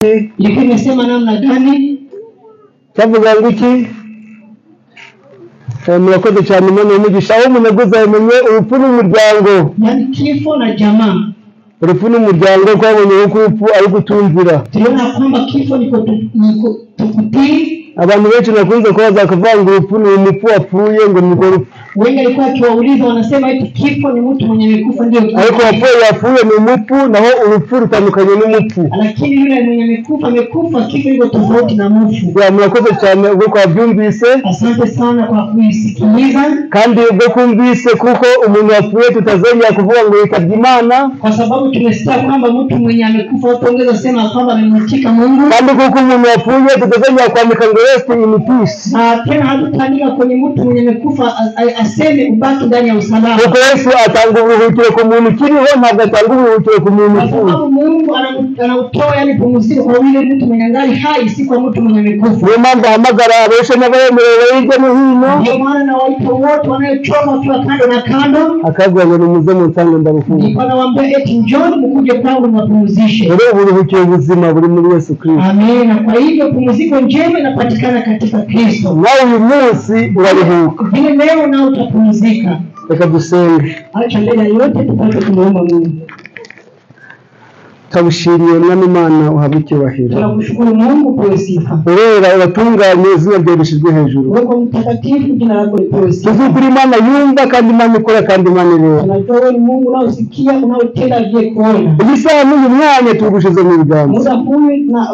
Ilikuwa imesema namna gani? Cyavuga ngo iki? Murakoze cyane Imana y'umugisha aho umunaguza yamenye urupfu n'umuryango. Yani kifo na jamaa. Urupfu n'umuryango kwabonye ko urupfu ari gutumvira. Tuliona kwamba kifo niko tukutii. Abantu benshi nakunze ko bazakavuga ngo urupfu ni umupfu wapfuye ngo ni urupfu. Wengi walikuwa kiwauliza wanasema eti kifo ni mtu mwenye amekufa ndio. Ariko wapfuye ni umupfu naho urupfu rutandukanye n'umupfu. Lakini yule mwenye amekufa kifo iko tofauti na mfu. Ya murakoze cyane ubwo kwabyumvise. Asante sana kwa kuisikiliza. Kandi ubwo kumvise kuko umuntu wapfuye tutazongera kuvuga ngo yitabye Imana. Kwa sababu tumesikia kwamba mtu mwenye amekufa utaongeza sema kwamba amemtika Mungu. Kandi kuko umuntu wapfuye tutazongera kwandika ngo rest in peace. Na tena hatutaandika kwenye mtu mwenye amekufa aseme ubaki ndani ya usalama. Kuko Yesu atanga uburuhukiro ku muntu kiriho ntabwo atanga uburuhukiro ku muntu upfuye. Kwa sababu Mungu anautoa yani pumziko kwa yule mtu mwenye ngali hai si kwa mtu mwenye amekufa. Niyo mpamvu ahamagara abeshe n'abayemerewe hirya no hino. Ndio maana na waita wote wanayochoka wakiwa kando na kando. Akabwira ngo nimuze mu nsango ndaruhuka. Ndipo anawaambia eti njoni mkuje kwangu mwapumzishe. Rero uburuhukiro buzima buri muri Yesu Kristo. Amen. Kwa hivyo pumziko njema inapatikana katika Kristo. Nawe uyu munsi uraruhuka. Vile leo nao utapumzika. Reka dusenge. Acha mbele ya yote tupate kumuomba Mungu. Tabushiriye Mwami Imana uhabwe icyubahiro. Tunakushukuru Mungu kwa sifa. Urera uratunganye izina ryawe rishyizwe hejuru. Wewe mtakatifu jina lako lipewe sifa. Tuzukuri Imana yumva kandi Imana ikora kandi Imana ireba. Tunajua wewe ni Mungu unaosikia unaotenda vile kuona. Ibisaha n'uyu mwanya tugushize mu biganza.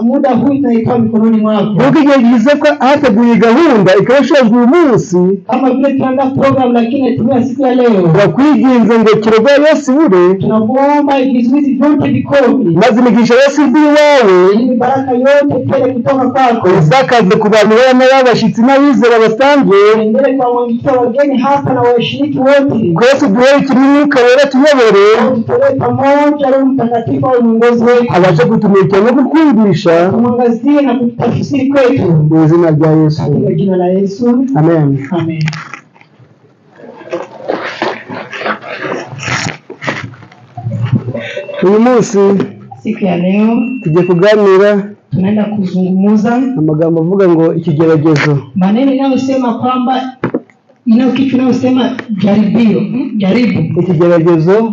Muda huu tunaitoa mikononi mwako. Kuko igihe gize ko hateguye gahunda ikabashojwe uyu munsi. Kama vile tunaanza program lakini itumia siku ya leo. Bakwiginze ngo kirogo Yesu bure. Tunakuomba vizuizi vyote vikome. Maze imigisha Yesu ndi wawe. Ili baraka yote tele kutoka kwako. Usakaze ku bantu n'abashitsi n'abizera basanzwe. Endelee kuwaandikia wageni hapa na washiriki wote. Kwa Yesu duhe kimwuka wera tuyobore. Tutoe pamoja Roho Mtakatifu au mwongozi wetu. Abaje kutumikia no kukumvisha. Tumwangazie na kutafsiri kwetu. Mu izina rya Yesu. Katika jina la Yesu. Amen. Amen. Uyu munsi siku ya leo tujye kuganira tunaenda kuzungumza amagambo avuga ngo ikigeragezo. Maneno yanayosema kwamba kitu inayosema jaribio, jaribu. Ikigeragezo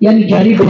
Yani jaribu.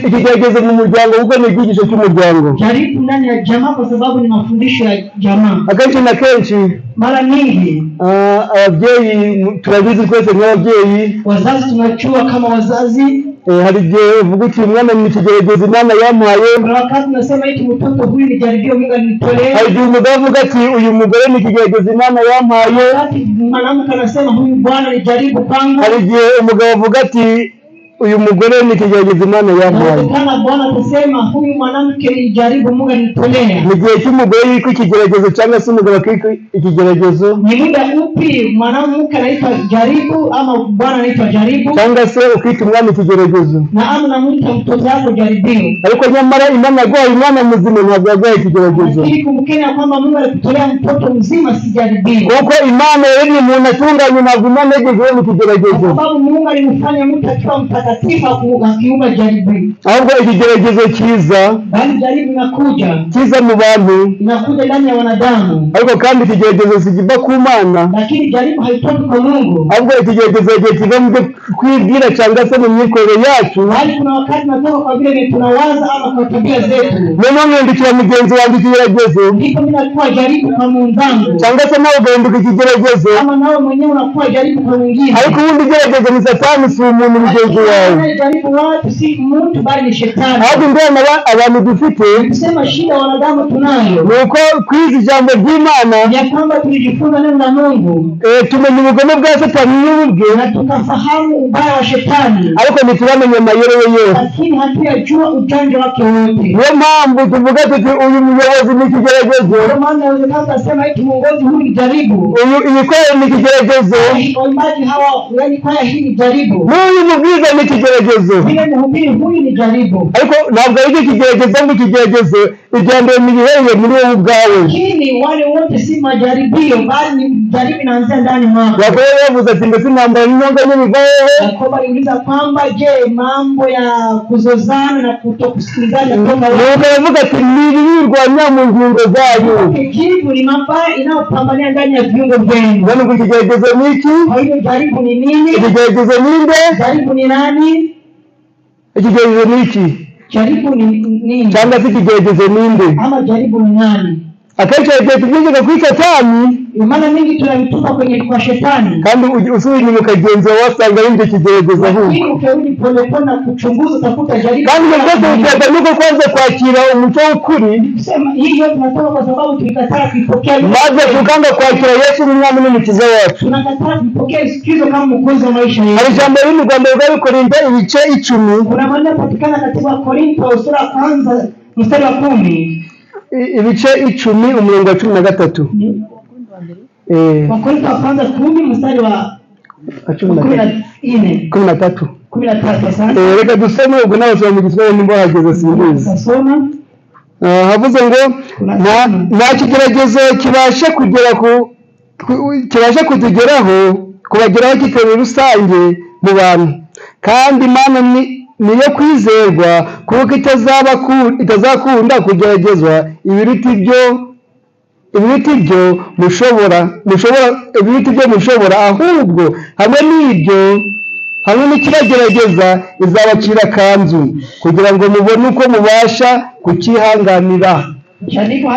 Ikigeragezo mu muryango kuko ni igigisho cy'umuryango. Jaribu ndani ya jamaa kwa sababu ni mafundisho ya jamaa. Akenshi na kenshi mara nyingi ababyeyi turabizi twese nk'ababyeyi, wazazi tunachua kama wazazi. Hari igihe uvuga uti umwana ni ikigeragezo Imana yamuhaye. Kuna wakati tunasema eti mtoto huyu ni jaribio Mungu alinitolea. Hari igihe umugabo avuga ati uyu mugore ni ikigeragezo Imana yamuhaye. Wakati mwanamke anasema huyu bwana ni jaribu kwangu. Hari igihe umugabo avuga ati uyu mugore ni ikigeragezo Imana yamuhaye. Kana Bwana kusema huyu mwanamke ni jaribu Mungu alinitolea. Mu gihe cy'umugore yiko ikigeragezo cyangwa se umugabo akiko ikigeragezo. Ni muda upi mwanamke anaitwa jaribu ama bwana anaitwa jaribu? Cyangwa se ukita umwana ikigeragezo. Na anamuita mtoto wako jaribio. Ariko nyamara Imana yaguhaye umwana muzima ntabwo yaguhaye ikigeragezo. Ili kumkenya kwamba Mungu alikutolea mtoto mzima si jaribio. Kuko Imana yari umuntu atunganye ntabwo Imana yagiye mu ikigeragezo. Kwa sababu Mungu alimfanya mtu akiwa mtakatifu akiumba jaribio. Ahubwo ikigeragezo kiza. Bali jaribu inakuja. Kiza mu bantu. Inakuja ndani ya wanadamu. Ariko kandi ikigeragezo sikiva ku Mana. Lakini jaribu haitoki kwa Mungu. Ahubwo ikigeragezo kiva mu kwibwira cyangwa se mu myikorere yacu. Bali kuna wakati natoka kwa vile tunawaza ama kwa tabia zetu. None ndikira mugenzi wanjye ikigeragezo. Ndipo mimi nakuwa jaribu kwa mwenzangu. Cyangwa se nawe ugahinduka ikigeragezo. Ama nawe mwenyewe unakuwa jaribu kwa mwingine. Ariko ubundi igeragezo ni Satani si umuntu mugenzi wawe. Jaribu watu si mtu bali ni shetani. Ahubwo ndema abantu dufite. Kusema shida wanadamu tunayo. Nuko kwiza ijambo ry'Imana. Ya kwamba tulijifunza neno la Mungu. Tumenya ubugome bwa Satani n'ubwe. Na tukafahamu ubaya wa shetani. Ariko ntituramenya amayero ye. Lakini hatujajua ujanja wake wote. Niyo mpamvu tuvuga tuti uyu muyobozi ni ikigeragezo. Kwa maana inawezekana kusema eti muongozi huyu ni jaribu. Uyu kwaya ni ikigeragezo. Waimbaji hawa yani kwaya hii ni jaribu. Uyu mubwiza ni ikigeragezo. Vile mhubiri huyu ni jaribu. Ariko ntabwo ari ikigeragezo ngo ikigeragezo ijambo milihere muri wowe ubwawe. Lakini wale wote si majaribio bali ni jaribu inaanzia ndani mwako. Yakobo yavuze ati mbese intambara n'inyonga n'ibivaho. Yakobo aliuliza kwamba je, mambo ya kuzozana na kutokusikilizana kutoka wapi? Yavuga ati nibirwanya mu ngingo zayo. Kijibu ni mabaya inayopambania ndani ya viungo vyenu. Nani kukigeragezo niki? Kwa hiyo jaribu ni nini? Kigeragezo ninde? Jaribu ni nani? Kigeragezo niki? Jaribu ni nini? Cyangwa se kigeragezo ninde? Ama jaribu ni nani? Akenshi tugeze ku Satani, maana mingi tunamtupa kwenye kwa shetani. Kandi usuri ni mukagenza wasanga yinde kigeragezo aho. Lakini ukirudi pole na kuchunguza utakuta jaribu. Kandi ngoto utaganuka kwanza kwakira umuco w'ukuri. Sema hiyo tunatoka kwa sababu tulikataa kupokea. Maze tukanga kwakira Yesu n'umwami n'umukiza wacu. Tunakataa kupokea Kristo kama mwokozi wa maisha yetu. Hari jambo rindi Rwanda rwa Korinto ibice 10. Kuna maneno patikana katika Korinto sura ya kwanza mstari wa 10. Ibice 10 umurongo wa 13. Wakorintho wa kwanza 10 mstari wa 13. Asante. Reka dusome ubwo nawe mu Giswahili nimba hageze simbizi. Tasoma. Havuze ngo nta kigeragezo kibasha kutugeraho kubageraho kikaba rusange mu bantu, kandi Imana niyo kwizerwa kuko itazakunda kugeragezwa ibiruti byo mushobora, ahubwo hamwe n'ikibagerageza izabacira kanzu kugira ngo mubone uko mubasha kukihanganira. Jaribu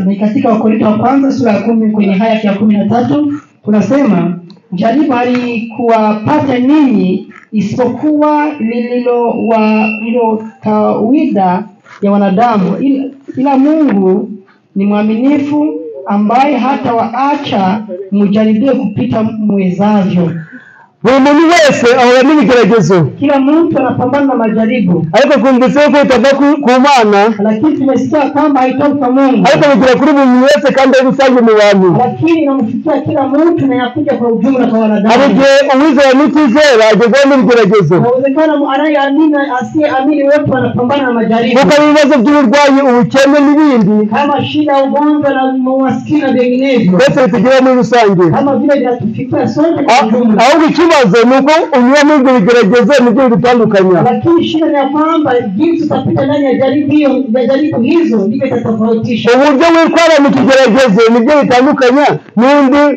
ni katika Wakorintho wa kwanza sura ya 10 kwenye haya ya 13 tunasema jaribu halikuwapata ninyi isipokuwa lililo kawaida ya wanadamu, ila Mungu ni mwaminifu ambaye hata waacha mjaribie kupita mwezavyo. Buri muntu wese ahora n'ibigeragezo. Kila mtu anapambana na majaribu. Ariko kumvise ko utava ku Mana. Lakini tumesikia kwamba haitoki kwa Mungu. Ariko bigira kuri buri muntu wese kandi rusange mu bantu. Lakini inamfikia kila mtu na yakuja kwa ujumla kwa wanadamu. Arije uwizera n'utizera agezwa n'ibigeragezo. Inawezekana anayeamini asiyeamini wote wanapambana na majaribu. Kuko ibibazo by'uburwayi, ubukene n'ibindi. Kama shida, ugonjwa na umaskini na vinginevyo. Bese tugira muri rusange. Kama vile vinatufikia sote kwa ujumla. Ikibazo nuko unyura muri bigeragezo n'ibyo bitandukanye. Lakini shida ni kwamba jinsi utapita ndani ya jaribu hizo ndivyo itatofautisha. Uburyo witwara mu kigeragezo nibyo bitandukanye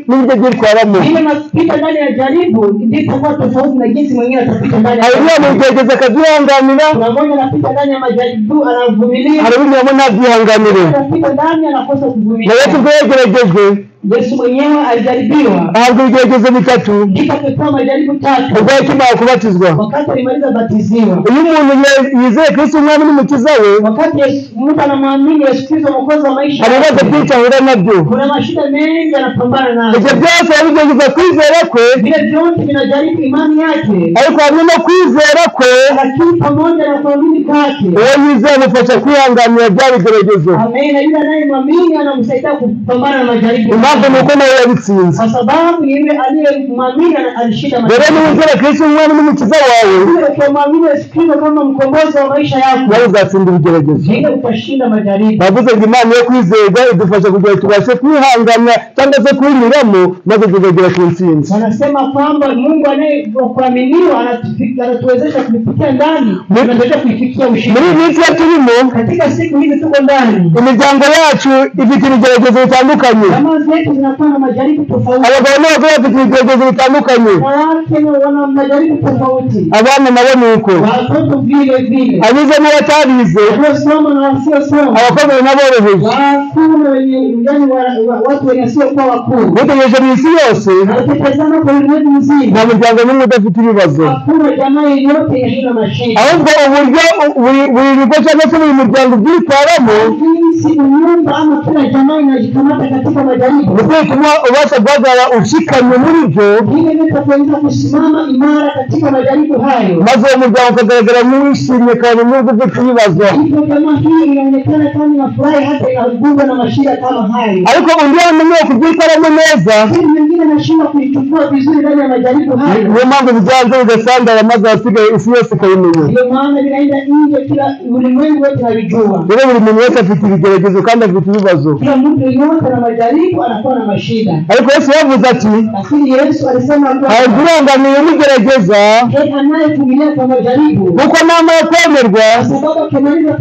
n'ibyo byitwaramo. Ile unapita ndani ya jaribu ndipo kwa tofauti na jinsi mwingine atapita ndani ya jaribu. Hari kigeragezo akazihanganira. Kuna mmoja anapita ndani ya majaribu anavumilia. Hari undi ntabyihanganire. Anapita ndani anakosa kuvumilia. Na Yesu bwegerageje. Yesu mwenyewe alijaribiwa. Ahabwa ibigeragezo bitatu. Ndipo akapewa majaribu 3. Ubwo akimara kubatizwa. Wakati alimaliza batiziwa. Uyu muntu yizeye Kristo umwami n'umukiza we. Wakati mtu anamwamini Yesu Kristo mwokozi wa maisha. Aliweza kuicha hura nabyo. Kuna mashida mengi anapambana nayo. Ibyo byose yabigerageza kwizera kwe. Vile vyote vinajaribu imani yake. Ariko hamwe no kwizera kwe. Lakini pamoja na kuamini kwake. Uwo yizeye amufasha kwihanganira bya bigeragezo. Amen. Yule anayemwamini anamsaidia kupambana na majaribu. Nuko nawe yabitsinze. Kwa sababu yule aliyemwamini alishinda majaribu. Rero niwizera Kristo umwami n'umukiza wawe. Yule ukimwamini Yesu Kristo kama mkombozi wa maisha yako. Nawe uzatsinda ibigeragezo. Ndio utashinda majaribu. Bavuze ngo Imana yo kwizerwa idufasha kugira tubashe kwihangana cyangwa se kwinyuramo maze tugera ku ntsinzi. Wanasema kwamba Mungu anayekuaminiwa anatuwezesha kufikia ndani. Tunaweza kufikia ushindi. Muri minsi ya turimo katika siku hizi tuko ndani. Imiryango yacu ifite ibigeragezo bitandukanye. Kama zetu zinakuwa na majaribu tofauti. Abagabo n'abagore bafite ibigeragezo bitandukanye. Wanawake wana majaribu tofauti. Abana nabo nuko. Watoto vile vile. Abize n'abatarize. Wasiosoma na wasiosoma. Abakomeye n'aboroheje. Wakuu wenye watu wenye sio kwa wakuu. Mutegereje mu isi yose. Tutazama kwa ulimwengu mzima. Nta muryango n'umwe udafite ibibazo. Hakuna jamaa yoyote yenye mashida. Ahubwo uburyo buri bigo cyangwa se buri muryango byitwaramo. Si unyumba ama kila jamaa inajikamata katika majaribu. Ukwiriye kumuha ubasha guhagarara ushikamye muri byo, ili nitaweza kusimama imara katika majaribu hayo. maze uwo muryango ukagaragara mwishimye kandi nubwo ufite ibibazo. Hivyo kama hii inaonekana kama inafurahi hata inagubwa na mashida kama hayo. Ariko undi wamenye kubyitwaramo neza, Lakini mwingine anashindwa kuichukua vizuri ndani ya majaribu hayo. niyo mpamvu biganza bigasandara maze ahasigaye isi yose ikabimenya. Ndio maana vinaenda nje, kila ulimwengu wote anajua. Rero buri muntu wese afite ibigeragezo kandi afite ibibazo. Kila mtu yote na majaribu anakuwa na mashida. Ariko Yesu yavuze ati, Lakini Yesu alisema kwamba "Abagerageza mugerageza, anayevumilia kwa majaribu, kuko namara kwemerwa kwa sababu akimaliza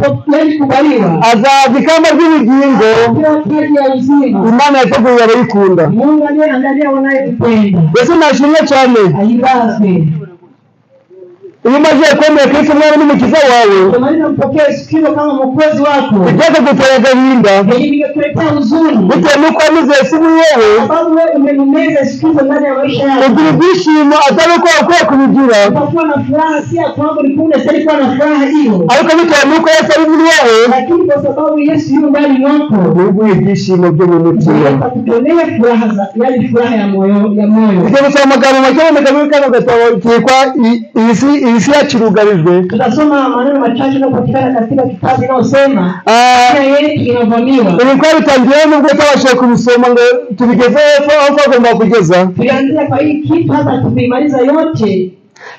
kubaliwa, azahabwa ikamba ry'ubugingo apewa taji ya uzima. Imana yateguye abayikunda." Mungu anayeangalia wanayempenda. Yesu nashimye cyane. Ayibazwe. Iyo umaze kwemera Kristo umwami n'umukiza wawe, Ukimaliza mpokee Kristo kama mwokozi wako, bijyaga gutera agahinda, yenye vingekuletea huzuni, bitewe n'uko wameze Yesu muri wewe, sababu wewe umemeza Kristo ndani ya maisha yako. ugira ibyishimo atari uko wakwiye kubigira, Utakuwa na furaha, si ya kwamba ulikuwa unastahili kuwa na furaha hiyo, ariko bitewe n'uko Yesu ari muri wewe, lakini kwa sababu Yesu yuko ndani mwako, uguha ibyishimo byo mu mutima. atakutolea furaha za yaani furaha ya moyo. Tugiye gusoma amagambo make aboneka muri kano gatabo kitwa isi yacu irugarijwe. Tutasoma maneno machache yanayopatikana katika kitabu inayosema dunia yetu inavamiwa. Ibi kwa bitangiye nubwo tutabashije kubisoma ngo tubigeze hepfo aho twagomba kugeza. Tulianzia kwa hii kitu hata tumemaliza yote.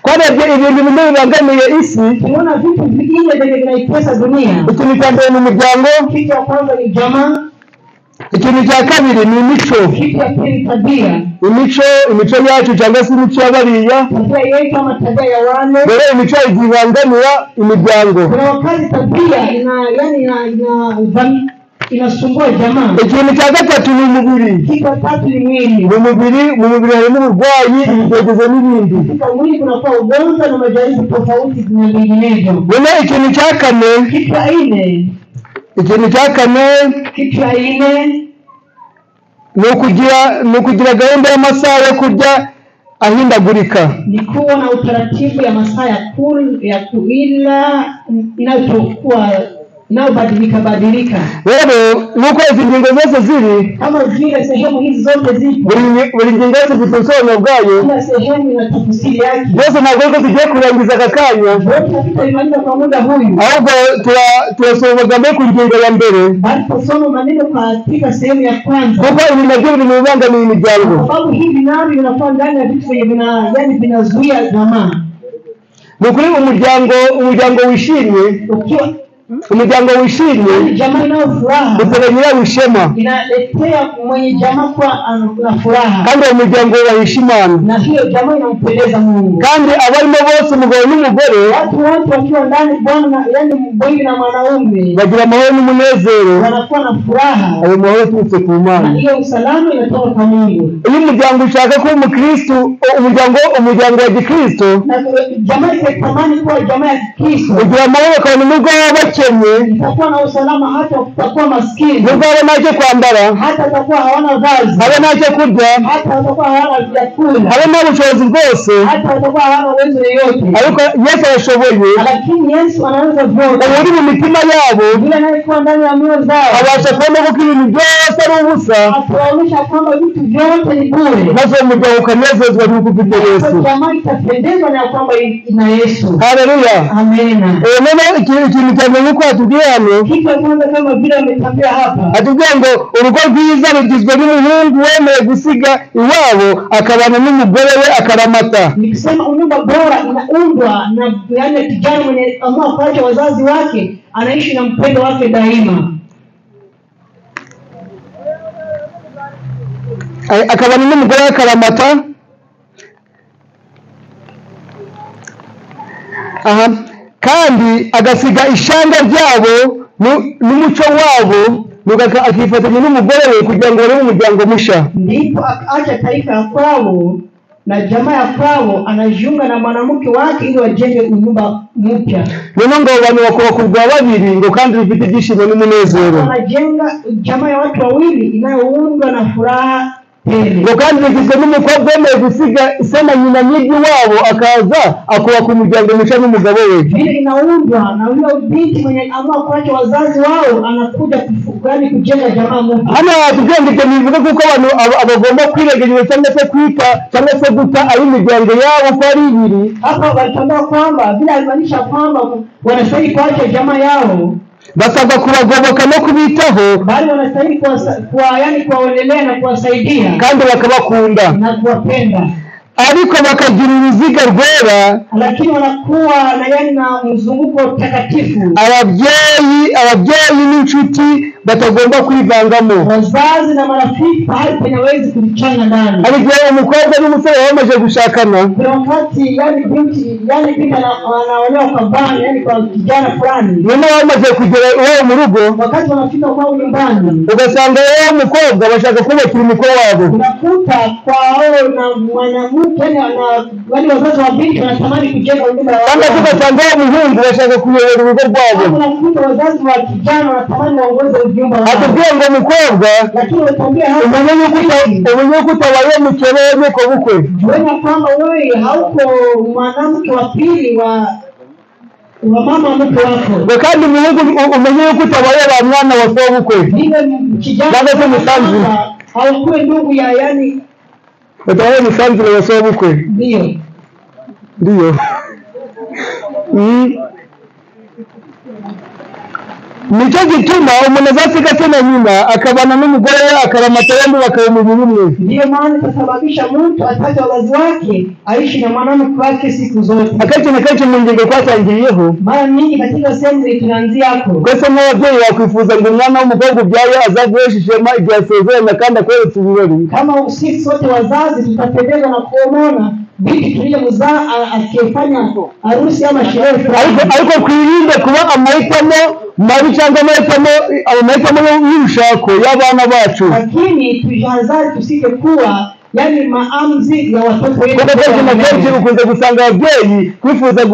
Kwani ibintu bimwe bibangamiye isi, Tunaona vitu vingine vyenye vinaitesa dunia. ikintu cya mbere ni umuryango, Kitu ya kwanza ni jamaa, ikintu cya kabiri ni imico. kitu ya pili tabia. Imico yacu cyangwa se imico y'abariya. Tabia yetu kama tabia ya wale. Rero imico izibangamira imiryango. Kuna wakati tabia inasumbua jamaa. Ikintu cya gatatu ni umubiri. Kitu ya tatu ni mwili. Mu mubiri harimo uburwayi, ibigeragezo n'ibindi. Katika mwili kunakuwa ugonjwa na majaribu tofauti na vinginevyo. Rero ikintu cya kane, Kitu ya nne ni ukugira gahunda y'amasaha yo kurya ahindagurika. ni kuwa na utaratibu ya masaa ya kuila inayobadilika. Rero nuko izi ngingo zose ziri, Kama vile sehemu hizi zote zipo, buri ngingo yose ifite ubusobanuro bwayo. kila sehemu ina tafsiri yake. Byose ntabwo ariko tugiye kurangiza aka kanya, Wote tutaimaliza kwa muda huyu, ahubwo turasoma amagambo yo ku ngingo ya mbere, bali tusome maneno katika sehemu ya kwanza, kuko ibi nabyo biri mu bibangamiye imiryango. sababu hivi navyo vinakuwa ndani ya vitu vyenye vinazuia jamaa. Ni ukuri umuryango wishimye, umuryango wishimye jamaa inayo furaha utera nyirawo ishema, inaletea mwenye jamaa kuwa na furaha, kandi uwo muryango wubahisha Imana, na hiyo jamaa inampendeza Mungu. kandi abarimo bose umugabo n'umugore Watu wote wakiwa ndani Bwana, yaani mwanamke na mwanaume, bagira amahoro n'umunezero. wanakuwa na furaha, Ayo mahoro aturutse ku na Mana. hiyo usalama inatoka kwa Mungu. Iyo umuryango ushaka kuba umukristo, umuryango wa gikristo, Na jamaa ikitamani kuwa jamaa ya Kristo, ugira amahoro kandi nubwo baba bakennye, itakuwa na usalama hata utakuwa maskini, nubwo baba ntacyo kwambara, hata watakuwa hawana vazi, habe ntacyo kurya, hata watakuwa hawana vyakula, habe nta bushobozi bwose, hata watakuwa hawana uwezo yoyote, ariko Yesu arashoboye. lakini Yesu anaweza vyote. Uri mu mitima yabo, Yule anayekuwa ndani ya mioyo zao abasha kubona ko ibintu byose ari ubusa, atuonyesha kwamba vitu vyote ni bure, maze uwo muryango ukanezezwa n'uko ufite Yesu. jamaa itapendezwa na kwamba ina Yesu. Haleluya. Amena. Noneho ikintu cya mbere nk'uko atubwiye hano, Kitu ya kwanza kama vile ametambia hapa, atubwiye ngo urugo rwiza rugizwe n'umuhungu wemeye gusiga iwabo akabana n'umugore we akaramata. nikisema unyumba bora inaundwa na yaani kijana mwenye amua kuacha wazazi wake, anaishi na mpendo wake daima, akabana n'umugore we akaramata. Kandi agasiga ishanga ryabo n'umuco wabo, akifatanya n'umugore we kugira ngo barebe umuryango musha. ndipo akaacha taifa ya kwao na jamaa ya kwao, anajiunga na mwanamke wake ili wajenge unyumba mpya. Noneho ngo abantu bakubaka babiri ngo kandi bifite ibyishimo n'umunezero. Anajenga jamaa ya watu wawili inayoundwa na furaha tele. Ngo kandi bigizwe n'umukobwa wemeye gusiga se na nyina nyigi wabo akaza akubaka umuryango musha n'umugabo we. Vile inaundwa na yule binti mwenye amua kuacha wazazi wao, anakuja kwani kujenga jamaa mpya. hano hatubwiye ngo ibyo bivuga kuko abantu abagomba kwireganyiriza cyangwa se kwita cyangwa se guta imiryango yabo ko ari ibiri. Hapa walitambua kwamba bila haimanisha kwamba wanastahili kuacha jamaa yao, basabwa kubagoboka no kubitaho, bali wanastahili kuwaonelea na kuwasaidia kandi bakabakunda na kuwapenda, ariko bakagira uruziga rwera, lakini wanakuwa na mzunguko takatifu. Ababyeyi n'inshuti batagomba kwivangamo, wazazi na marafiki hali penawezi kulichanga ndani. Aligiye umukobwa n'umusore bamaze gushakana, kuna wakati binti anaolewa kwa bwana, kwa kijana fulani, nyuma bamaze kugera iwabo mu rugo, wakati wanafika kwao nyumbani, ugasanga wao umukobwa bashaka kubakira umukwe wabo, unakuta kwao na mwanamke wale wazazi wa binti wanatamani kujenga nyumba yao, kama tugasanga umuhungu bashaka kuyobora urugo rwabo, unakuta wazazi wa kijana wanatamani waongoze nyumba yao. Atubwiye ngo umukobwa, lakini utambia hapa umenye kutabaye mukereye ko bukwe, wewe kwamba wewe hauko mwanamke wa pili wa mama mke wako, kandi umuhungu umenye kutabaye ba mwana wa so bukwe, ile kijana haukuwe ndugu ya utabaye musanzu wa so bukwe. Ndio Nicyo gituma umuntu azasiga se na nyina akabana n'umugore we akaramata yombi bakaba umubiri umwe. Ndiyo maana itasababisha mtu ataje wazazi wake aishi na mwanamke wake siku zote. Akenshi na kenshi mu ngingo twatangiriyeho, mara nyingi katika sehemu tunaanzia hapo, kwese nk'ababyeyi bakwifuza ngo umwana w'umukobwa ubyaye azaguhesha ishema igihe asezerana kandi akweretse ibirori. Kama sisi sote wazazi tutapendezwa na kuona binti tuliyomzaa akifanya harusi ama sherehe, ariko kwirinde kuba amahitamo mabi cyangwa amahitamo y'urushako y'abana bacu, lakini tujihadhari tusike kuwa maamuzi ya watoto wetu. Kuko kenshi ukunze gusanga ababyeyi kwifuza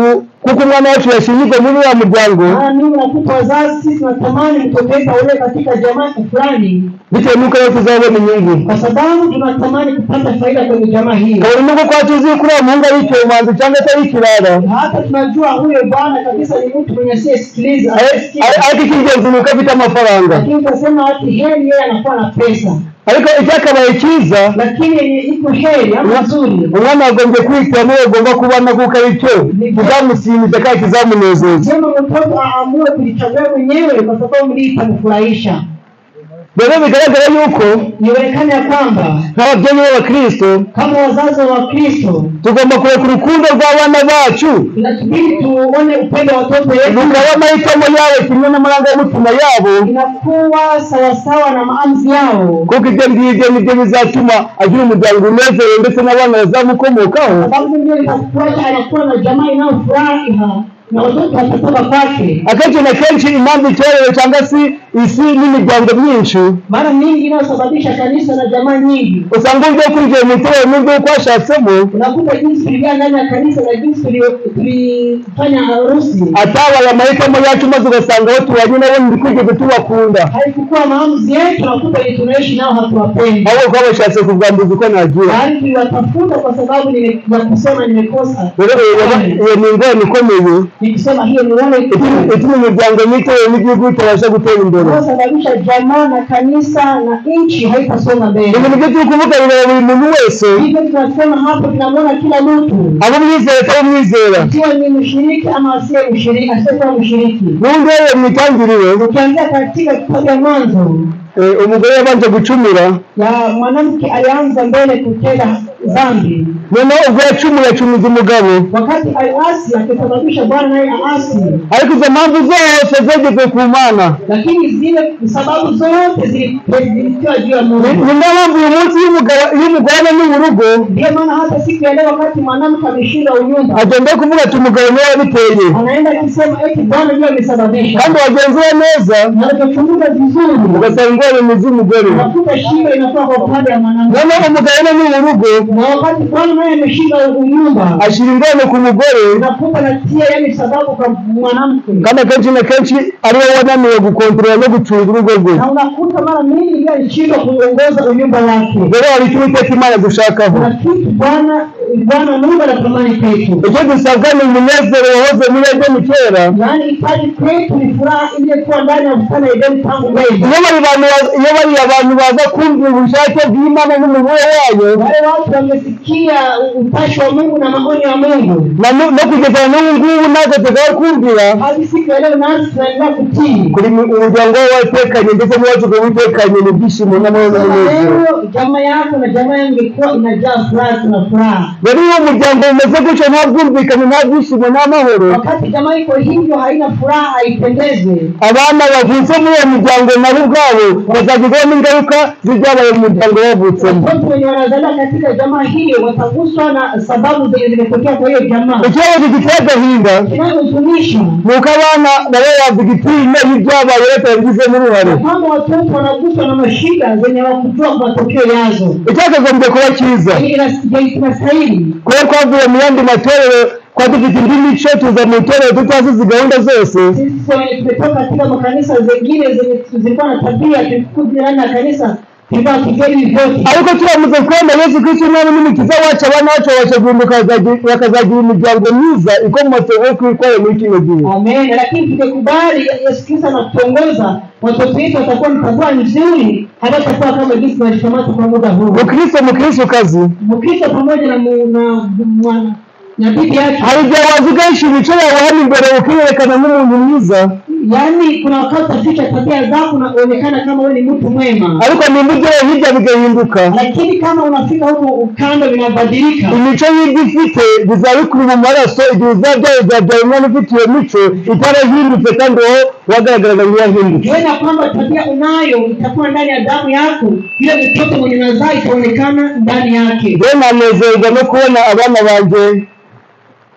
kuko umwana wacu yashinyirwa muri wa muryango. Mimi nakuta wazazi sisi tunatamani mtoto wetu awe katika jamaa fulani, bitewe nuko tuzabona inyungu, kwa sababu tunatamani kupata faida kwenye jamaa hii. Kwa nubwo kwa tuzi kuri umuhungu ari cyomanzi cyangwa se ikirara, hata tunajua huyo bwana kabisa ni mtu mwenye asiyesikiliza, ariko ikingenzi nuko afite amafaranga, lakini utasema ati heri yeye anakuwa na pesa, ariko icyakabaye cyiza, lakini iko heri ama nzuri umwana agombye kwitamo, agomba kubana kuko ari cyo kizamusiimiza kandi kizamunezeza. Sema mtoto aamue kujichagua mwenyewe kwa sababu litamfurahisha. Bero bigaragara yuko niwekane kwamba nk'ababyeyi b'Abakristo, kama wazazi wa Kristo, tugomba kureka urukundo rw'abana bacu, inatubidi tuone upendo wa watoto wetu, tukaba amahitamo yawe kimwe n'amarangamutima yabo inakuwa sawasawa na maamuzi yao, kuko ibyo ngibyo nibyo bizatuma agira umuryango unezerewe ndetse n'abana bazamukomokaho, sababu ndio itakuacha anakuwa na jamaa inayofuraha na watoto watatoka kwake. Akenshi na kenshi impamvu icyorewe cyangwa se isi n'imiryango myinshi, mara nyingi inayosababisha kanisa na jamaa nyingi, usanga uburyo kwinjiye mu itorero n'ubwo twashatsemo, unakuta jinsi tulivyo ndani ya kanisa na jinsi tulifanya harusi, atabaye amahitamo yacu, maze ugasanga aho tubanye nabo ntitwigeze tubakunda, haikuwa maamuzi yetu, unakuta ni tunaishi nao hatuwapendi, ahubwo twabashatse kubwambuza uko nagira, bali tuliwatafuta kwa sababu ya kusema nimekosa. Iyo ni ingorane ikomeye, nikisema hiyo ni wale ituma imiryango n'itorero n'igihugu bitabasha gutera imbere, sababisha jamaa na kanisa na nchi haitasonga mbele. Ibyo nibyo turi kuvuga bireba buri muntu wese, hivyo tunasema hapo tunamwona kila mtu, abo mwizera cyangwa mwizera, ikiwa ni mshiriki ama asiye mshiriki, asiye mshiriki. N'undi wewe mwitangirire, ukianzia katika kitabu cha Mwanzo, umugore yabanje gucumura, ya mwanamke alianza mbele kutenda dhambi, noneho ubwo yacumuye acumuza umugabo, wakati aliasi akisababisha Bwana naye aasi, ariko izo mpamvu zose zageze ku Mana, lakini zile sababu zote zilitoa juu ya Mungu. Ni mpamvu uyu munsi y'umugore ni mu rugo, ndio maana hata siku ya leo wakati mwanamke ameshinda unyumba, agenda kuvuga ati umugabo niwe wabiteye, anaenda kusema eti Bwana ndiye amesababisha, kandi wagenzuye neza na kuchunguza vizuri ugasanga ingorane z'umugore, unakuta shida inakuwa kwa upande wa mwanamke. noneho umugabo ni mu rugo, na wakati Bwana naye ameshinda unyumba, ashira ingorane ku mugore, unakuta natia sababu kwa mwanamke, kandi akenshi na kenshi ariwe wananiwe gukontorora no gucunga urugo rwe, na unakuta mara mingi yeye alishindwa kuongoza unyumba wake. rero hari icyo Uwiteka Imana gushakaho, na kitu Bwana Bwana Mungu anatamani kwetu. icyo dusabwa ni umunezero wahoze muri Edeni kera. Yaani hitaji kwetu ni furaha iliyokuwa ndani ya bustani ya Edeni tangu mbele. iyo bari abantu baza kumva ubushake bw'Imana n'umuhuro wayo, Wale watu wamesikia utashi wa Mungu na maoni ya Mungu, no kugeza n'ubu ngubu natwe tukaba kumvira hadi siku ya leo nasi tunaendelea kutii. kuri umuryango watekanye ndetse n'uwacu utekanye n'ibyishimo n'amahoro n'umunezero. Leo jamaa yako na jamaa yangu ilikuwa inajaa furaha na furaha. Rero iyo umuryango umeze gutyo nta bwumvikane nta byishimo n'amahoro, Wakati jamaa iko hivyo haina furaha, haipendeze. abana bavutse muri iyo miryango nabo ubwabo bazagirwaho n'ingaruka z'ibyabaye mu muryango bavutsemo. Watu wenye wanazaliwa katika jamaa hiyo wataguswa na sababu zenye zimetokea kwa hiyo jamaa. Ikibazo giteye agahinda Kinachotunisha ni uko abana nabo bavuga ipine y'ibyabaye batabigizemo uruhare. kwamba watoto wanaguswa na mashida zenye wakujua matokeo yazo. Icyakagombye kuba cyiza Inastahili kubera ko twavuye mu yandi matorero kwa dufite indi mico tuza mu itorero tutazi izi gahunda zose. sisi wenye tumetoka katika makanisa zingine zenye zilikuwa na tabia tulikuja ndani ya kanisa tulikuwa tugeni vyote. Ariko turamuze kwenda Yesu Kristo n'umwami n'umukiza wacu, abana bacu bakazaguruka bakazagira imiryango myiza ikomoka kwikwaye muri kino gihe. Amen. Lakini tukikubali Yesu Kristo anatuongoza, watoto wetu watakuwa mtabua nzuri, hawatakuwa kama jinsi tunashamata kwa muda huu. Mukristo kazi Mkristo pamoja na bibi yake. hari igihe wavuganisha imico yawe hano imbere ukiyerekana nk'umuntu mwiza, Yaani kuna wakati utaficha tabia zako na uonekana kama wewe ni mtu mwema. ariko nimba ugera hirya bigahinduka, Lakini kama unafika huko ukando vinabadilika. imico y'ibyo ufite bizabikura mu maraso, igihe uzabyaye umwana ufite iyo mico itarahindutse kandi wowe wagaragaraga nk'iyahindutse. Ukiona kwamba tabia unayo itakuwa ndani ya damu yako, ile mtoto mwenye unazaa itaonekana ndani yake. Rero nanezerwa no kubona abana banjye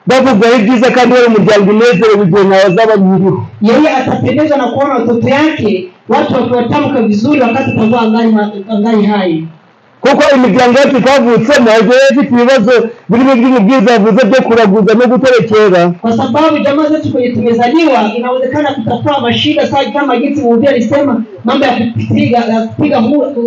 bavugaho ibyiza kandi bari umuryango unezerewe igihe nawe azaba nyiriho. Yeye atapendezwa na kuona watoto yake watu wakiwatamka vizuri wakati atakuwa angali hai. Kuko imiryango yacu twavutsemo igihe ifite ibibazo birimo by'umubwiza yavuze byo kuraguza no guterekera, Kwa sababu jamaa zetu kwenye tumezaliwa inawezekana kutakuwa mashida saa kama jinsi Mungu alisema mambo ya kupiga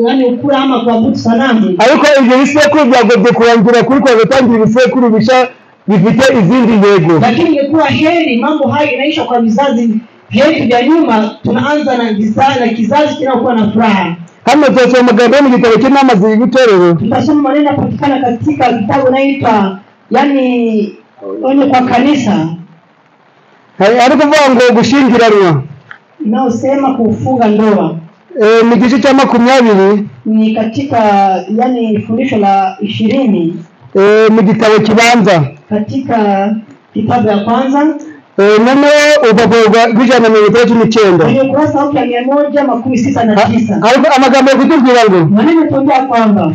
yani ukura ama kuabudu sanamu. ariko ibyo bisekuru byagobye kurangira kuri kwa gutangira ibisekuru bisha bifite izindi ntego. Lakini ingekuwa heri mambo haya inaisha kwa vizazi vyetu vya nyuma, tunaanza na kizazi kinachokuwa na furaha. Hano twasoma amagambo mu gitabo cy'inama z'itorero. Tutasoma maneno yanapatikana katika kitabu inaitwa yani onyo kwa kanisa, Ariko kuvuga ngo gushyingiranwa inaosema kufunga ndoa. mu gice cya 20 Ni katika yani fundisho la 20 mu gitabo kibanza katika kitabu ya kwanza noneho urupapuro rw'139. kwenye ukurasa wa 169. Ariko amagambo yo kutubwira ngo Maneno tuambia kwamba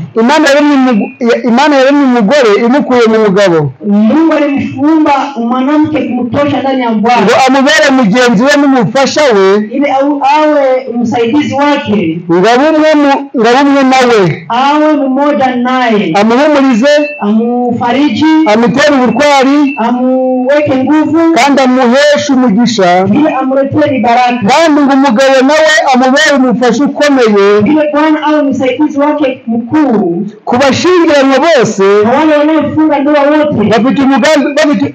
Imana yaremye umugore imukuye mu mugabo Mungu alimfumba mwanamke kumtosha ndani ya Bwana ngo amubere mugenzi we n'umufasha we, ili awe msaidizi wake, ngabumwe nawe, awe mmoja naye, amuhumurize, amufariji, amutere ubutwari, amuweke nguvu, kandi amuheshe umugisha, ili amletee baraka, kandi ngo umugabo nawe amubere umufasha ukomeye, ili Bwana awe msaidizi wake mkuu. ku bashyingiranwa bose Wale wanaofunga ndoa wote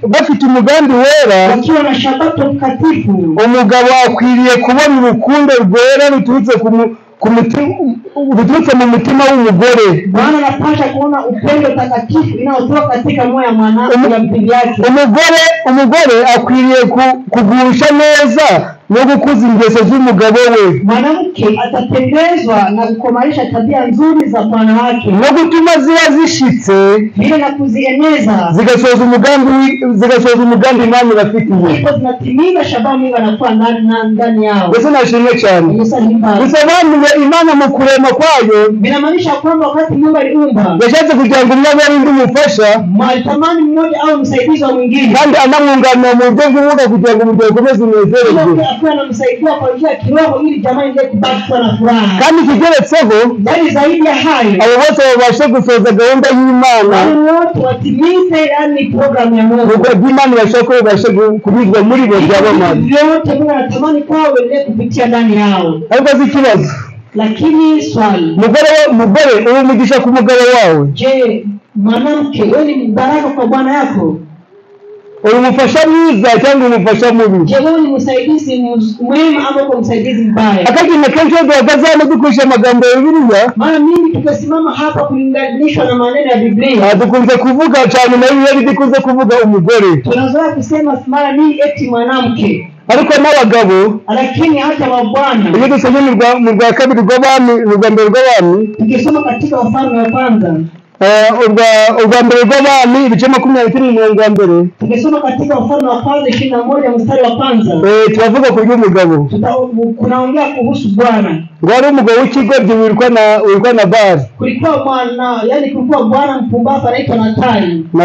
bafite umugambi wera, wakiwa na shabato mtakatifu, umugabo akwiriye kubona urukundo rwera ruturutse mu mutima w'umugore. Bwana anapasha kuona upendo takatifu inayotoka katika moyo wa mwanamke ya mpenzi yake. Umugore akwiriye kugusha neza no gukuza ingeso z'umugabo we, Mwanamke atapendezwa na kukomalisha tabia nzuri za bwana wake, no gutuma ziba zishitse vile na kuzieneza, zigasoza umugambi Imana ibafitiye, ndipo zinatimiza shabaha Mungu anakuwa ndani yao. mbese nashimwe cyane. Bisobanuye Imana mu kurema kwayo Vinamaanisha kwamba wakati Mungu aliumba yashatse kugira ngo umwe abe undi mufasha, alitamani mmoja au msaidizi wa mwingine, kandi anamwunganira mu buryo bw'umwuka kugira ngo umuryango ukomeze unezererwe, akiwa anamsaidia kwa njia ya kiroho ili jamaa iendelee kubaki kuwa na furaha. kandi kigeretseho Yaani zaidi ya hayo, abo bose babashe gusoza gahunda y'Imana, wale wote watimize yani programu ya Mungu, ubwo Imana ibashe kubizwa muri bo byabamana. vyote Mungu anatamani kwao endelee kupitia ndani yao. Ariko ikibazo, Lakini swali, mugore uri umugisha ku mugabo wawe, je, mwanamke wewe ni baraka kwa bwana yako? Umufasha mwiza cyangwa umufasha mubi? Je, wewe ni msaidizi mwema ama uko msaidizi mbaya? Akati na kenshi duhagaze dukoresha amagambo ya Bibiliya. Mara mingi tukasimama hapa kulinganishwa na maneno ya Biblia. Dukunze kuvuga cyane na Bibiliya dukunze kuvuga umugore. Tunazoea kusema mara mingi eti mwanamke. Ariko n'abagabo, lakini hata wabwana. Iyo dusomye mu rwa kabiri rw'abami, urwa mbere rw'abami, tukisoma katika Wafalme wa kwanza urwa mbere rw'abami ibice 20:20. Tukisoma katika Wafalme wa kwanza 21 mstari wa kwanza. Tunavuga ku by'umugabo. Kunaongea kuhusu bwana. Ngwari umugabo w'ikigoryi wirwa Nabali. Kulikuwa bwana, yani kulikuwa bwana mpumbavu anaitwa Nabali. Ngo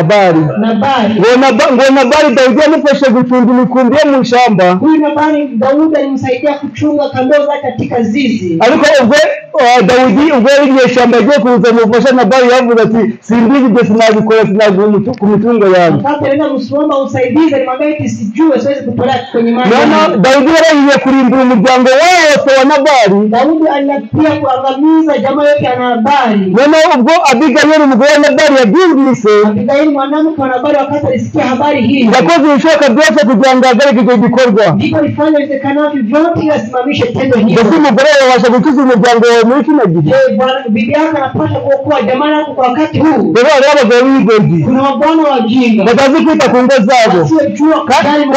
Nabali Daudi amufashe gucunga imikumbi yo mu shamba. Huyu Nabali Daudi alimsaidia kuchunga kondoo zake katika zizi. Ariko ubwo Daudi ubwo yari shamba agiye kuza mufasha Nabali yavuze ati simbizi byo sinabikora sinaguha ku mitungo yanjye. Akaenda msomba usaidizi alimwambia eti sijue siwezi kutolea kwenye mali. Daudi yarahiye kurimbura umuryango wose wa Nabali. Daudi alipia kuangamiza jamaa yote ya Nabali. Ubwo Abigaili umugore wa Nabali yabyumvise. Abigaili mwanamke wa Nabali wakati alisikia habari hii, yakoze ibishoboka byose kugira ngo ahagarike icyo gikorwa. Ndipo alifanya iwezekanavyo vyote asimamishe tendo hilo. Ndetse umugore yabasha gukiza umuryango wawe muri kino gihe. Bibi yako anapaswa kuokoa jamaa yako kwa wakati huu. Rero abagabo b'ibigoryi, kuna wabwana wajinga batazi kwita ku ngo zabo,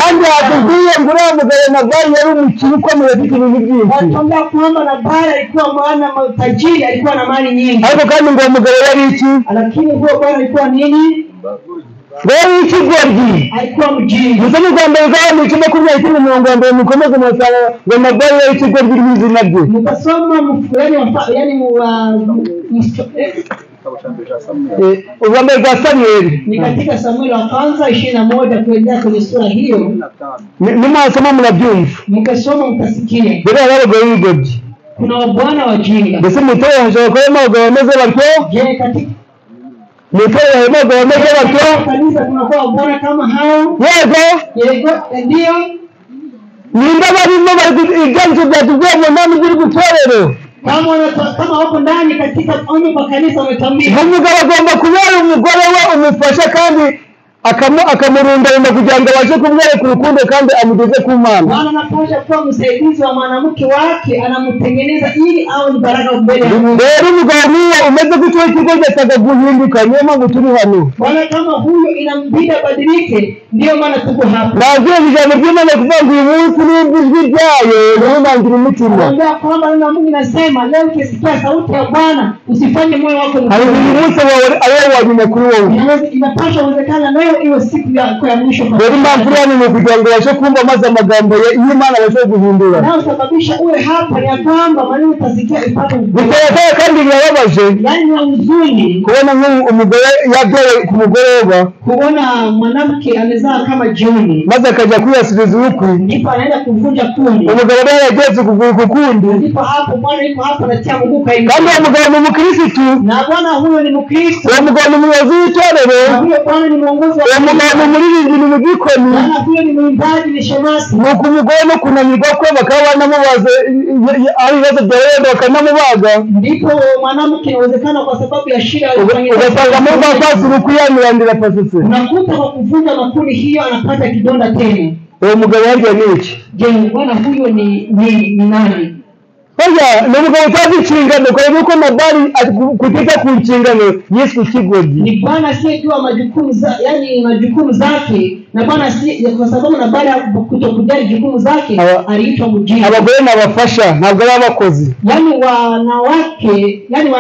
kandi atubwiye ngo uriya mugabo Nabali yari umukire ukomeye afite ibintu byinshi. Watuambia kwamba Nabali alikuwa mwana tajiri, alikuwa na mali nyingi. Ariko kandi ngo umugabo yari iki? Lakini huyo bwana alikuwa nini? Wewe ikigoryi, alikuwa mjinga. Musome Rwanda rwa mu 20:20 mukomeze musanga ngo Nabali yari ikigoryi n'izina rye. Mukasoma Urwanda rwa Samueli ni katika Samueli wa kwanza 21 kuendelea kwenye sura hiyo. Nimwasoma mnabyumva, mukasoma mtasikia. Rero abagabo b'ibigoryi, kuna wabwana wajinga. Mbese mutoya hashobora kuba abagabo bameze batyo? Je, katika mutoya abagabo bameze batyo? Kanisa kunakuwa wabwana kama hao? Yego, ndio. Nimba barimo bari ibyanzu byatubwiye mu nama ziri gutorero. Kama wako ndani katika onyo kwa kanisa wametambia. Umugabo agomba kubera umugore we umufasha kandi akamurundarunda kugira ngo abashe kumwereka urukundo kandi amugeze ku Mana. Bwana anapaswa kuwa msaidizi wa mwanamke wake, anamutengeneza ili awe ni baraka mbele. Rero umugabo niwe umeze gutyo ikigoryi atagaguhinduka, niyo mpamvu turi hano. Bwana kama huyo inambidi badilike, ndio maana tuko hapa. Nagiye ijambo ry'Imana kuvuga ngo uyu munsi n'ijwi ryayo rimangira umutima. Naambia kwamba na Mungu nasema leo ukisikia sauti ya Bwana usifanye moyo wako mgumu. Uyu munsi ayo wanyuma kuri wowe. Inapaswa uwezekana leo iwe siku yako ya mwisho. Rero impamvu yani ni kugira ngo bashe kumva maze amagambo y'Imana bashe guhindura. Na usababisha uwe hapa ni kwamba maneno utasikia ipate ubwo kandi birababaje. Yani ni huzuni kubona umugore yabyaye ku mugoroba, kuona mwanamke amezaa kama jioni, maze akajya kuyasiriza ukuri, ndipo anaenda kuvunja kundi. Umugabo nawe yageze ku kundi, ndipo hapo Bwana yuko hapo anatia mguka hivi. Kandi umugabo ni Mukristo, na Bwana huyo ni Mkristo. Umugabo ni muyobozi w'itorero, na huyo Bwana ni mwongozi wa umugabo ni muririmbyi ni mugikoni, na huyo ni mwimbaji ni shemasi. Nuko umugore no kunanirwa ko bakaba banamubaze ari ibibazo byawe bakanamubaga, ndipo mwanamke inawezekana kwa sababu ya shida ugasanga Mungu afasi rukuyanirandira pasese, unakuta kwa kuvunja makundi hiyo anapata kidonda tena. Uwo mugabo yarya niki? Je, Bwana huyo ni nani? Oya, ni umugabo utazi inshingano, kwa hivyo uko Nabali kutita ku nshingano Yesu ikigoryi. Ni Bwana asiyejua majukumu yani majukumu zake, na Bwana si kwa sababu Nabali kutokujali jukumu zake aliitwa mjinga. Abagore nabafasha ntabwo abakozi. Yani wanawake, yani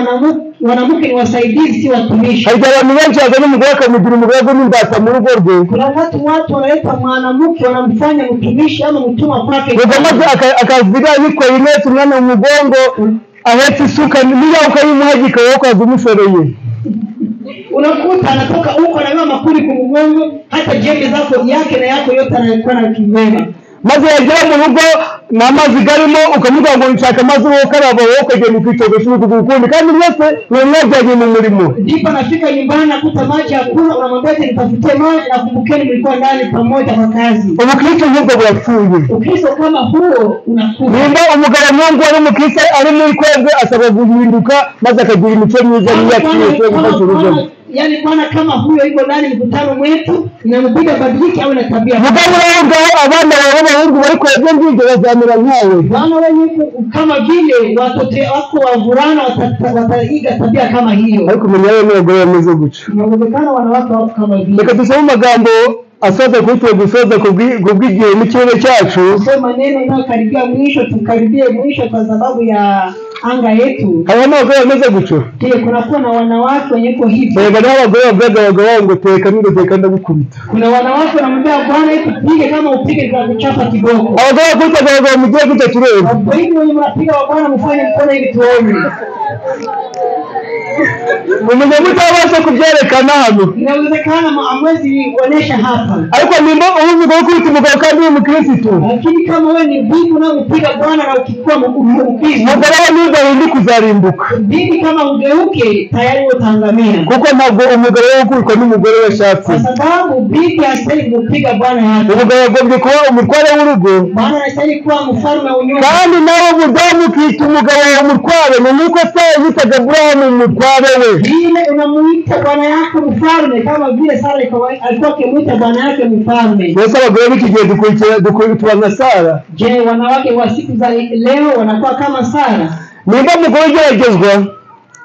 wanamke ni wasaidizi si watumishi. Hari abantu benshi bazana umugore akamugira umugore n'imbata mu rugo rwe. Kuna watu wanaleta mwanamke wanamfanya mtumishi ama mtumwa kwake. Ngomaze akavuga yuko yinetse umwana mu mugongo ahetse isuka niyo ukayimuhagika wako azumushoreye. Unakuta anatoka huko na makuli kwa mgongo, hata jembe zako yake na yako yote anakuwa na kimwema. Maze yagera mu rugo n'amazi garimo ukamuga ngo nshaka amazi wo karaba wo kugenda kwitogesha ubugukundi kandi mwese mwajyaje mu murimo. Ndipo nafika nyumbani nakuta maji hakuna, unamwambia nitafutie maji na kumbukeni mlikuwa ndani pamoja kwa kazi. Ubukristo huko burapfuye. Ukristo kama huo unakufa. Nimba umugabo Mungu ari umukristo ari muri kwebwe asaba guhinduka maze akagira imico myiza n'iyakiriye cyo gufasha urugo. yani bwana kama huyo yuko ndani mkutano mwetu inambidi badilike au na tabia. Mugabo abana b'abahungu bari kwa ngindi bazamira nkawe. Bwana wewe kama vile watoto wako wavulana wataiga tabia kama hiyo. Ariko menya wewe n'abagore bameze gutyo. Inawezekana wanawake kama vile. Reka tusome amagambo asoza kutwe gusoza kubwigiye mu kirere cyacu. Sema neno inakaribia mwisho, tukaribie mwisho kwa sababu ya anga yetu. Aba n'abagore bameze gutyo. Ndiyo kunakuwa na wanawake wenye ko hivi. Bega n'abagore bavuga ngo teka n'uduteka ndagukubita. Kuna wanawake wanamwambia Bwana yetu pige kama upige kwa kuchapa kiboko. Abagore kutagwa mu gihe gutatureba. Kwa hivyo wenye mnapiga wa Bwana mfanye mkono hivi tuone. Umenye mutabasha kubyerekana hano. Inawezekana amwezi kuonesha hapa. Ariko nimba uzi ko kwita umugabo kandi uri mukristo. Lakini kama wewe ni bibi na upiga Bwana na ukikuwa mkristo. Mugabo niba hindi kuzarimbuka. Bibi kama ugeuke tayari utaangamia. Kuko ntabwo umugabo w'ukuriko n'umugore washatse. Kwa sababu bibi hastahili kupiga bwana yake. Umugabo agomba kuba umutware w'urugo. Bwana anastahili kuwa mfalme wa nyumba. Kandi nawe mudamu ukita umugabo umutware ni nuko Sara yitaga Abrahamu umutware we. Vile unamuita bwana yako mfalme kama vile Sara alikuwa akimuita bwana yake mfalme. Yesu abagore b'iki gihe dukurikira nka Sara. Je, wanawake wa siku za leo wanakuwa kama Sara? Nimba umugore ugeragezwa,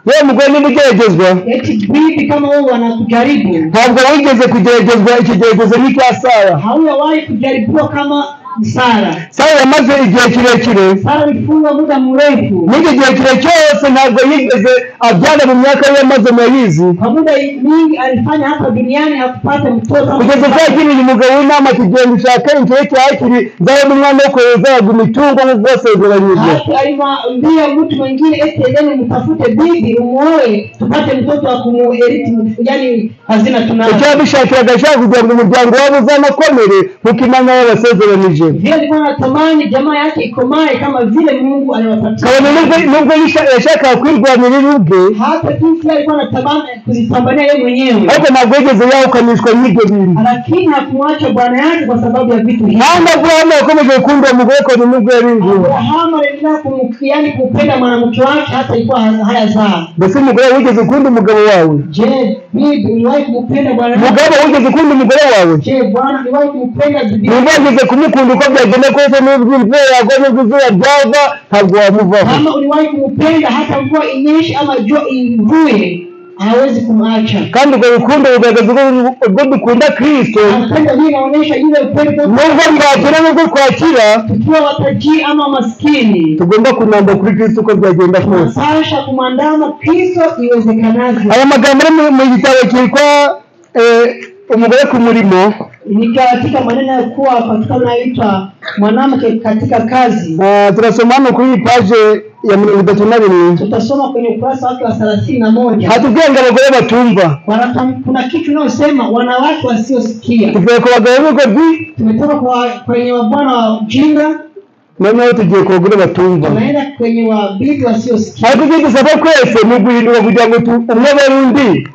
yewe mugore niba ugeragezwa, eti bibi kama wewe wanakujaribu, ntabwo wigeze kugeragezwa ikigeragezo n'icya Sara. haujawahi kujaribiwa kama Sara. Sara yamaze igihe kirekire. Sara alifunga muda mrefu. N'icyo gihe kirekire cyose ntabwo yigeze abyara mu myaka ye yamaze muyizi. Kwa muda mingi alifanya hapa duniani hakupata mtoto. Kugeza cyagirira umugabo w'inama kigenda ushaka igihe cyakiri zawe n'umwana wo kohereza imitungo mu bwasezeranyije. Hata alimwambia mtu mwingine eti endeni mtafute bibi umuoe tupate mtoto wa kumuheriti, yani hazina tunayo. Cyabishakiraga ashaka kugira ngo umuryango wabo uzanakomere kuko Imana yabasezeranyije. Vile alikuwa anatamani jamaa yake ikomae kama vile Mungu aliwapatia. Kabone nubwo yashaka kwirwanirira ubwe, hata jinsi alikuwa anatamani kuzipambania yeye mwenyewe. ariko ntabwo yigeze yahukanishwa n'ibyo bintu. Lakini hakumwacha bwana yake kwa sababu ya vitu hivi. Kandi Abrahamu yakomeje gukunda umugore kabone nubwo yari ingumu. Abrahamu aliendelea kumkiani kupenda mwanamke wake hata ilikuwa hayazaa. Mbese umugore wigeze ukunda umugabo wawe? Je, bibi uliwahi kumpenda bwana wako? Umugabo wigeze ukunda umugore wawe? Je, bwana uliwahi kumpenda bibi? Wigeze kumukunda uko byagenda kose n'ubwo imvura yagwa n'ubwo izuba ryava ntabwo wamuvaho. Kama uliwahi kumpenda hata mvua inyeshe ama jua ivue hawezi kumwacha. Kandi ubwo rukundo rugaragaza ubwo dukunda Kristo. Anapenda hii inaonyesha ile upendo. Nubwo twakira nubwo twakira, tukiwa watajiri ama maskini, tugomba kunamba kuri Kristo uko byagenda kose. Tunapasha kumwandama Kristo iwezekanavyo. Aya magambo mu gitabo cyitwa umugore ku murimo, ni katika maneno ya kuwa katika naitwa mwanamke katika kazi. Tunasoma hano kuri page ya 32. Tutasoma kwenye ukurasa wake wa 31. Hatubwiye ngo abagore batumva. Kuna kitu inayosema wanawake wasiosikia. Tuvuye ku bagabo b'igodi, tumetoka kwenye wabwana wa jinga, noneho tugiye ku bagore batumva. Tunaenda kwenye wabibi wasiosikia. Ariko ibyo dusaba kwese ni guhindura kugira ngo umwe barundi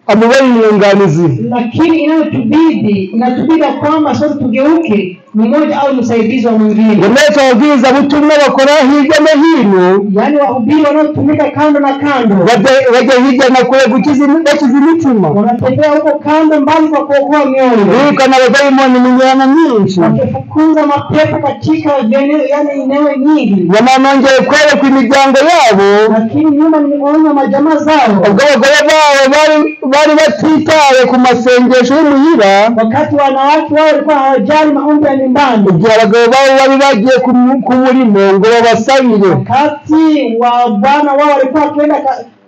amubere inyunganizi. Lakini inatubidi kwamba sote tugeuke mmoja au msaidizi wa mwingine. Yesu ababwiriza butumwa bakora hirya no hino, yani wahubiri wanaotumika kando na kando, wajya hirya na kure gukiza imitima, wanatembea huko kando mbali kwa kuokoa mioyo, birukana abadayimoni mu nyanja nyinshi, wakifukuza mapepo katika eneo nyingi, wananongeye kwereka imiryango yabo. Lakini nyuma nimeona majamaa zao, ubwo abagore babo bari batitaye ku masengesho y'umuhira, wakati wanawake wao walikuwa hawajali maombi ya nyumbani, igihe abagabo babo bari bagiye ku murimo ngo babasabire, wakati wa bwana wao walikuwa wakienda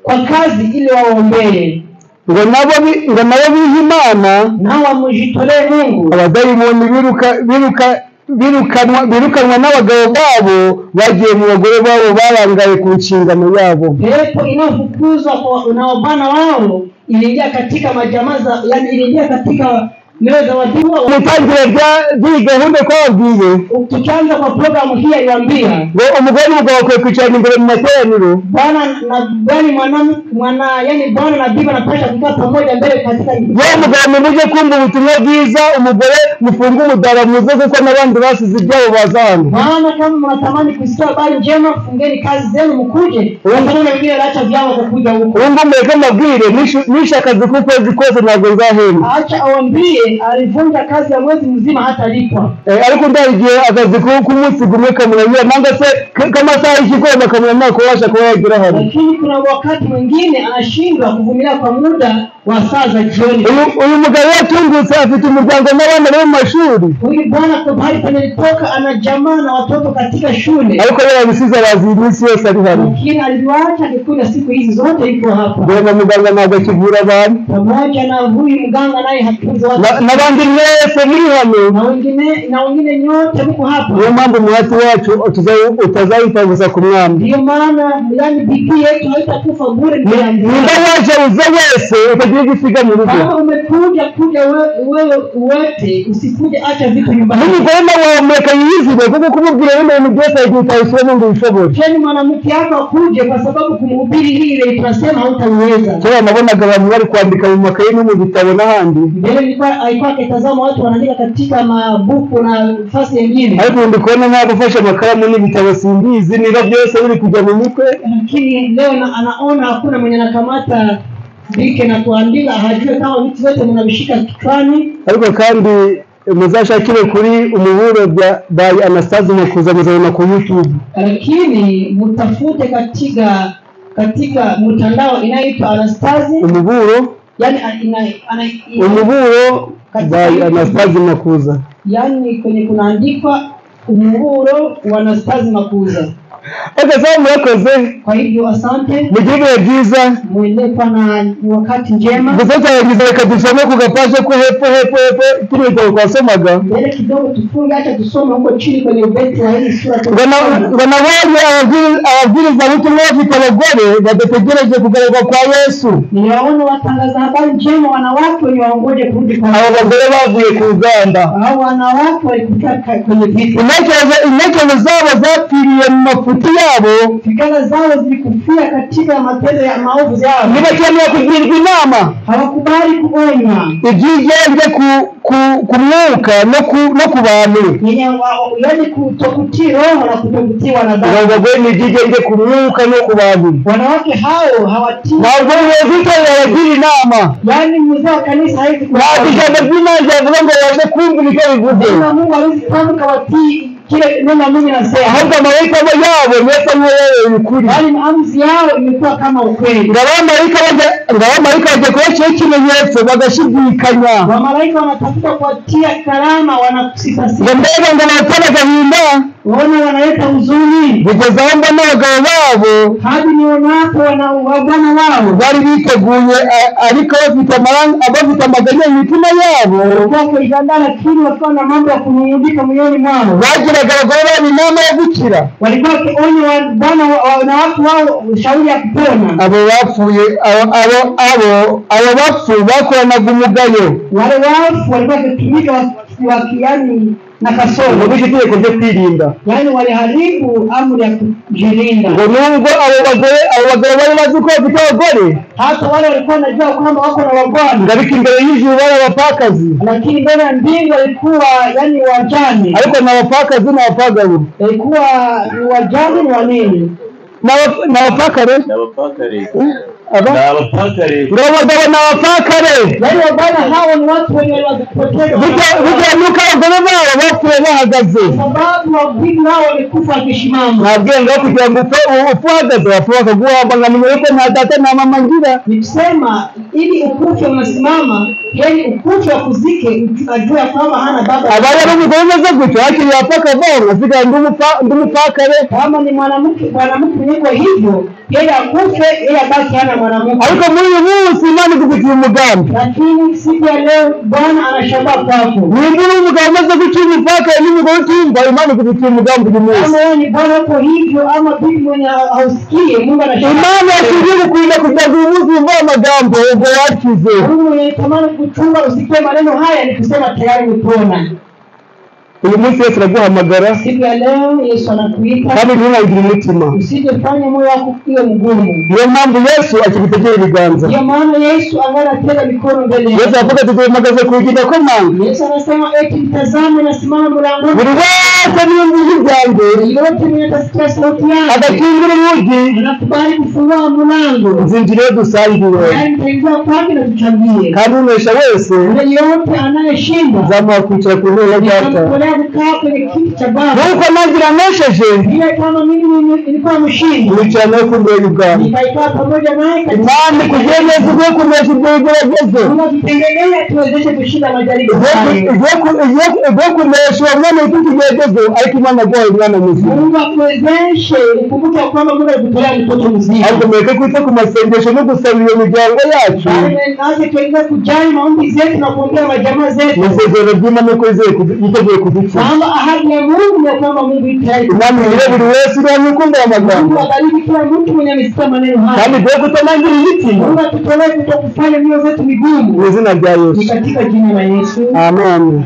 kwa kazi ili waombee, ngo nabo bihe Imana nao wamujitolee Mungu. Abadayimoni birukanwa n'abagabo babo bagiye mu bagore babo barangaye ku nshingano yabo. Pepo inafukuzwa na bwana wao iliingia katika majamaa, yani iliingia katika neza wadiwa umutangira rya gahunda kwa wabwiye tukianza kwa programu hii aliwaambia ngo umugore n'umugabo bakwiye kwicara imbere mu materaniro bwana na bwana mwana yani bwana na bibi wanapaswa kukaa pamoja mbele katika mugabo muje kumva ubutumwa bwiza umugore mufunga umudara muze kuko n'abandi basize ibyabo bazana maana kama mnatamani kusikia habari njema fungeni kazi zenu mkuje wengine wengine acha vyao kukuja huko ngo mbeke mabwire nisha kazi kukwezi kose ntabwo nzahembwa acha awambie alivunja kazi ya mwezi mzima hata lipwa ariko ndagiye akazi ku munsi gumwe kamuranyira nanga se kama saa ikigomba kamuranyira ko washa kuba yagira hano lakini kuna wakati mwingine anashindwa kuvumilia kwa muda wa saa za jioni uyu mugabo yatungutse afite umuryango n'abana bari mu mashuri huyu bwana kwa bahari panalitoka ana jamaa na watoto katika shule ariko yeye abisiza bazi iminsi yose ari hano lakini aliwacha akikuja siku hizi zote yuko hapa ndio muganga ntabwo kivura abantu pamoja na huyu mganga naye hatunza watu n'abandi mwese muri hano na wengine nyote mko hapa niyo mpamvu mwati wacu utazayitanguza ku mwami ndio maana yani bibi yetu haitakufa bure ndio waje uze wese utagiye gusiga mu rugo kama umekuja wewe wote usikuje acha vitu nyumbani n'umugore wawe mekayizire kuko kumubwira ibintu byose yitayishyira ngo bishobore cyane mwanamke yako akuje kwa sababu kumhubiri hili tunasema hautaweza cyane nabonaga abantu bari kwandika mu makaye no mu bitabo n'ahandi mbele alikuwa akitazama watu wanaandika katika mabuku na nafasi nyingine ariko ndikubona ntabwo ufashe makaramu n'ibitabo simbizi niba byose biri kujya mu mutwe lakini leo anaona hakuna mwenye anakamata bike na kuandika hajue kama vitu vyote mnavishika kichwani ariko kandi muzashakire kuri umuburo by Anastazi Makuza muzabona ku YouTube lakini mtafute katika mtandao inaitwa Anastazi umuburo yani umuburo by Anastazi Makuza yani kwenye kunaandikwa umuburo wa Anastazi Makuza Sasa mwakoze kwa hivyo asante mugibe byiza muendepa na wakati njema gusa yagize kadusome kugapashe ko hepfo turiko kwasomaga mbele kidogo tufunge acha tusome huko chini kwenye ubeti wa hii sura wanawali ababwiriza butumwa bafite abagore badategereje kugaragara kwa Yesu niwaona watangaza habari njema wanawake wenye waongoje kurudi kwa abo bagore bavuye ku Uganda hao wanawake walikuwa kwenye vita ineke zabo zapiriye mu mafuti yabo fikra zao zilikufia katika matendo ya maovu yao nibakiye kugirirwa inama hawakubali kuonywa igigende kumwuka no ku bantu yani kutokutii roho na kutokutii wanadamu bagwe ni igigende kumwuka no ku bantu wanawake hao hawatii ntabwo wezito yagira inama yani mzee wa kanisa hivi kwa ijambo ry'Imana yavuga ngo yaje kumvira bivuze na Mungu alizitamka watii kile neno Mungu anasema ahubwo malaika yabo mwese mwewe ukuri bali amzi yao imekuwa kama ukweli malaika waje kwa ikimenyetso bagashidikanya wa malaika wanatafuta kuatia karama wanakusita sisi mbega ngo nataka gahinda wana wanaleta huzuni bigeza amba n'abagabo babo hadi nionapo wabwana wao bari biteguye ariko bafite amaganya y'imitima yabo kwa kuigandana lakini wakawa na mambo ya kunyunyudika moyoni mwao bagiraga abagore bari inama yo gukira walikuwa wakionya bwana na watu wao ushauri ya kupona abo bapfuye abo bapfu bakoranaga umugayo wale wafu walikuwa wakitumika wakiani na kasoro bishitiye kujya kwirinda yani waliharibu amri ya kujilinda ngo nubwo abo bagore bari bazi ko bafite abagore hata wale walikuwa wanajua kwamba wako na wabwana ngariki imbere y'ijuru bari abapakazi lakini mbele ya mbingu walikuwa yani wajane ariko na abapakazi na abapagabo walikuwa ni wajane ni wanini na abapakare abagabo na abapakare yani wabwana hao ni watu wenye walipotea nuko abagore babo bapfuye bahagaze sababu wabigi hao walikufa akishimama nabwenga kugira ngo ufuhagaze wapfuye bakaguhamba ngamenya yuko nta data na mama ngira nikisema ili ukufe unasimama yani ukufe wakuzike ajua kwamba hana baba abari n'umugore umeze gutyo akiri yapaka bona asigaye ndumupakare kama ni mwanamke kwa hivyo yeye akufe, yeye abaki hana mwanamke. ariko muri uyu munsi Imana igufitiye umugambi. Lakini siku ya leo Bwana anashaba kwako. Nimbona umugabo amaze guca imipaka n'umugore utumva, Imana igufitiye umugambi uyu munsi. Kama wewe ni bwana kwa hivyo ama bibi mwenye hausikie, Mungu anashaba. Imana yashize kukurinda kugira ngo uyu munsi wumve amagambo ubwo wakize. Mungu anatamani kuchunga usikie maneno haya ni kusema tayari umepona. Uyu munsi Yesu araguhamagara. Siku ya leo Yesu anakuita. Kandi ntuhagire umutima. Usijefanye moyo wako kuwa mgumu. Niyo mpamvu Yesu akigutegera ibiganza. Ndio maana Yesu anatega mikono mbele. Yesu avuga ati duhagaze ku rugi ndakomanga. Yesu anasema eti mtazame na simama mlangoni. Buri wese niyumvise ibyanjye, yote mnatasikia sauti yangu, agakingura urugi, anakubali kufungua mlango, nzinjire dusangire. yaani mtaingia kwake na tuchangie. Kandi unesha wese Yule yote anayeshinda zamuha kwicara ku ntebe ya Data. nitamtolea kukaa kwenye kiti cha Baba. Nuko nagira nesheje, Vile kama mimi nilikuwa mshindi, nicara nawe ku ntebe y'ubwami. nitaikaa pamoja naye katika Imana ikugeneze ugiye kunesha ibyo bigeragezo. Mungu tutengeneze tuwezeshe kushinda majaribu haya. Ugiye kunesha uwo mwana w'iki kigeragezo, ariko Imana aguhaye umwana muzima. Mungu akuwezeshe ukumbuke kwamba Mungu alikutolea mtoto mzima. Ariko mureke kwita ku masengesho no gusabira iyo miryango yacu. Naze tuendelee kujali maombi zetu na kuombea majamaa zetu. Isezerano ry'Imana ko yiteguye kudukiza. Kwamba ahadi ya Mungu ni kwamba Mungu itaye. Imana irebe buri wese uri kumva amagambo. Mungu abariki kila mtu mwenye amesikia maneno haya. Kandi dore kutanangira imitima. Mungu atutolee kutokufanya mioyo zetu migumu. Mu izina rya Yesu. Ni katika jina la Yesu. Amen.